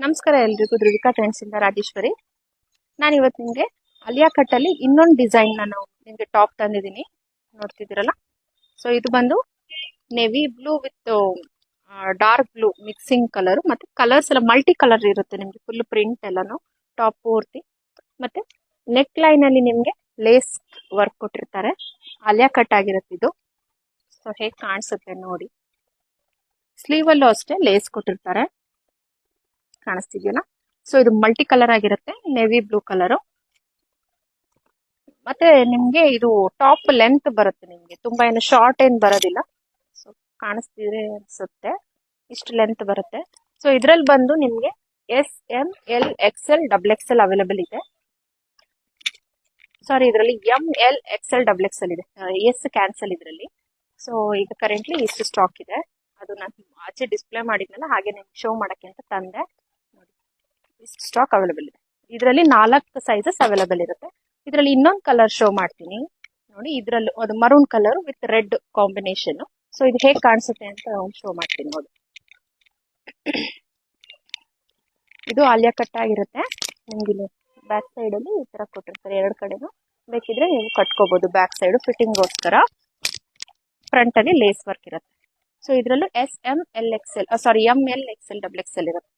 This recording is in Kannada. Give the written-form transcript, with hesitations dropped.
ನಮಸ್ಕಾರ ಎಲ್ರಿಗೂ, ಧ್ರುವಿಕಾ ಟ್ರೆಂಡ್ಸ್ ಇಂದ ರಾಜೇಶ್ವರಿ. ನಾನು ಇವತ್ತು ನಿಮಗೆ ಅಲಿಯಾ ಕಟ್ ಅಲ್ಲಿ ಇನ್ನೊಂದು ಡಿಸೈನ್ ನಾನು ನಿಮಗೆ ಟಾಪ್ ತಂದಿದ್ದೀನಿ, ನೋಡ್ತಿದ್ದೀರಲ್ಲ. ಸೊ ಇದು ಬಂದು navy blue with dark blue mixing colour, ಮತ್ತೆ ಕಲರ್ಸ್ ಎಲ್ಲ ಮಲ್ಟಿ ಕಲರ್ ಇರುತ್ತೆ ನಿಮಗೆ, ಫುಲ್ ಪ್ರಿಂಟ್ ಎಲ್ಲಾನು ಟಾಪ್ ಪೂರ್ತಿ. ಮತ್ತೆ ನೆಕ್ ಲೈನ್ ಅಲ್ಲಿ ನಿಮಗೆ ಲೇಸ್ ವರ್ಕ್ ಕೊಟ್ಟಿರ್ತಾರೆ, ಅಲಿಯಾ ಕಟ್ ಆಗಿರುತ್ತೆ ಇದು. ಸೊ ಹೇಗೆ ಕಾಣಿಸುತ್ತೆ ನೋಡಿ. ಸ್ಲೀವ್ ಅಲ್ಲೂ ಅಷ್ಟೇ ಲೇಸ್ ಕೊಟ್ಟಿರ್ತಾರೆ, ಕಾಣಿಸ್ತಿದೆಯಲ್ಲ. ಸೊ ಇದು ಮಲ್ಟಿ ಕಲರ್ ಆಗಿರುತ್ತೆ, ನೇವಿ ಬ್ಲೂ ಕಲರ್. ಮತ್ತೆ ನಿಮ್ಗೆ ಇದು ಟಾಪ್ ಲೆಂತ್ ಬರುತ್ತೆ, ನಿಮ್ಗೆ ತುಂಬಾ ಏನು ಶಾರ್ಟ್ ಏನ್ ಬರೋದಿಲ್ಲ. ಸೊ ಕಾಣಿಸ್ತಿದ್ರೆ ಅನ್ಸುತ್ತೆ, ಇಷ್ಟು ಲೆಂತ್ ಬರುತ್ತೆ. ಸೊ ಇದ್ರಲ್ಲಿ ಬಂದು ನಿಮ್ಗೆ SML XL XL ಅವೈಲೇಬಲ್ ಇದೆ. ಸಾರಿ, ಇದರಲ್ಲಿ ML XL XL ಇದೆ, ಎಸ್ ಕ್ಯಾನ್ಸಲ್ ಇದರಲ್ಲಿ. ಸೊ ಈಗ ಕರೆಂಟ್ಲಿ ಇಷ್ಟು ಸ್ಟಾಕ್ ಇದೆ. ಅದು ನಾನು ಆಚೆ ಡಿಸ್ಪ್ಲೇ ಮಾಡಿದ್ನಲ್ಲ, ಹಾಗೆ ನಿಮ್ಗೆ ಶೋ ಮಾಡಕ್ಕೆ ಅಂತ ತಂದೆ. ಇಷ್ಟು ಸ್ಟಾಕ್ ಅವೈಲೇಬಲ್ ಇದೆ. ಇದರಲ್ಲಿ 4 ಸೈಜಸ್ ಅವೈಲೇಬಲ್ ಇರುತ್ತೆ. ಇದರಲ್ಲಿ ಇನ್ನೊಂದು ಕಲರ್ ಶೋ ಮಾಡ್ತೀನಿ ನೋಡಿ. ಇದರಲ್ಲೂ ಅದು maroon colour with red combination. So ಇದು ಹೇಗೆ ಕಾಣಿಸುತ್ತೆ ಅಂತ ಶೋ ಮಾಡ್ತೀನಿ ನೋಡಿ. ಇದು ಆಲಿಯಾ ಕಟ್ ಆಗಿರುತ್ತೆ. ನಿಮ್ಗೆ ಬ್ಯಾಕ್ ಸೈಡ್ ಅಲ್ಲಿ ಈ ತರ ಕೊಟ್ಟಿರ್ತಾರೆ, ಎರಡು ಕಡೆನೂ. ಬೇಕಿದ್ರೆ ನೀವು ಕಟ್ಕೋಬಹುದು ಬ್ಯಾಕ್ ಸೈಡ್ ಫಿಟ್ಟಿಂಗ್ಗೋಸ್ಕರ. ಫ್ರಂಟ್ ಅಲ್ಲಿ ಲೇಸ್ ವರ್ಕ್ ಇರುತ್ತೆ. ಸೊ ಇದರಲ್ಲೂ ML XL ಇರುತ್ತೆ.